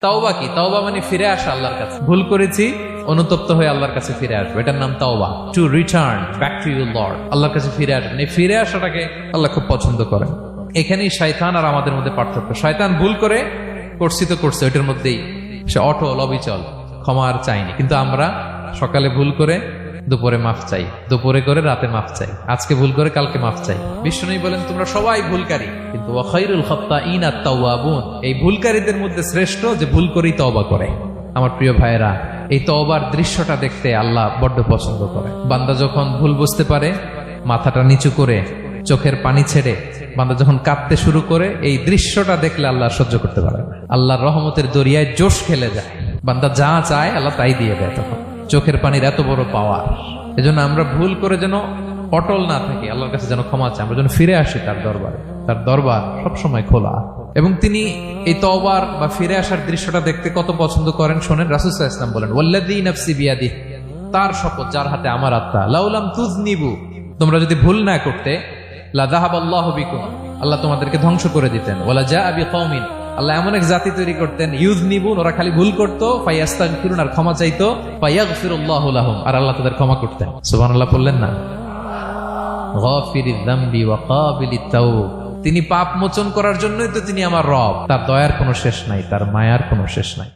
তাওবা কি? তাওবা মানে ফিরে আসা আল্লাহর কাছে। ভুল করেছি, অনুতপ্ত হয়ে আল্লাহর কাছে ফিরে আসবো, এটার নাম তাওবা। To return back to your Lord, আল্লাহর কাছে ফিরে আসবেন। এই ফিরে আসাটাকে আল্লাহ খুব পছন্দ করেন। এখানেই শয়তান আর আমাদের মধ্যে পার্থক্য। শয়তান ভুল করে করছি তো করছে, ওইটার মধ্যেই সে অটল অবিচল, ক্ষমা আর চাইনি। কিন্তু আমরা সকালে ভুল করে দুপুরে মাফ চাই, দুপুরে করে রাতে মাফ চাই, আজকে ভুল করে কালকে মাফ চাই। বিষ্ণু বলেন তোমরা সবাই ভুলকারী, কিন্তু ওয়া খায়রুল খাত্তাঈন আত-তাওয়াবুন, এই ভুলকারীদের মধ্যে শ্রেষ্ঠ যে ভুল করেই তওবা করে। আমার প্রিয় ভাইয়েরা, এই তওবার দৃশ্যটা দেখতে আল্লাহ বড্ড পছন্দ করে। বান্দা যখন ভুল বুঝতে পারে, মাথাটা নিচু করে চোখের পানি ছেড়ে বান্দা যখন কাঁদতে শুরু করে, এই দৃশ্যটা দেখলে আল্লাহ সহ্য করতে পারে না। আল্লাহর রহমতের দরিয়ায় জোশ খেলে যায়, বান্দা যা চায় আল্লাহ তাই দিয়ে দেয়। তখন চোখের পানির এত বড় পাওয়ার। এজন্য আমরা ভুল করে যেন অটল না থাকি, আল্লাহর কাছে যেন ক্ষমা চাই, আমরা যেন ফিরে আসি তার দরবারে। তার দরবার সবসময় খোলা, এবং তিনি এই তওবার বা ফিরে আসার দৃশ্যটা দেখতে কত পছন্দ করেন শোনেন। রাসূল সাল্লাল্লাহু আলাইহি ওয়াসাল্লাম বলেন, ওয়াল্লাযী নাফসি বিয়াদিহি, তার শপথ যার হাতে আমার আত্মা, লাউলাম তুযনিবু, তোমরা যদি ভুল না করতে, লা যাহাবাল্লাহু বিকুম, আল্লাহ তোমাদেরকে ধ্বংস করে দিতেন। ওয়ালা জাআ বিকওমিন, আল্লাহ এমন এক জাতি তৈরি করতেন, ইউযনিবুন, ওরা খালি ভুল করতো, ফায়াস্তাগফিরুন, আর ক্ষমা চাইতো, ফায়াগফিরুল্লাহু লাহুম, আর আল্লাহ তাদের ক্ষমা করতেন। সুবহানাল্লাহ বললেন না? গাফিরিয যামবি ওয়া কাবিলিত তাওব, তিনি পাপ মোচন করার জন্যই তো তিনি আমার রব। তার দয়ার কোনো শেষ নাই, তার মায়ার কোনো শেষ নাই।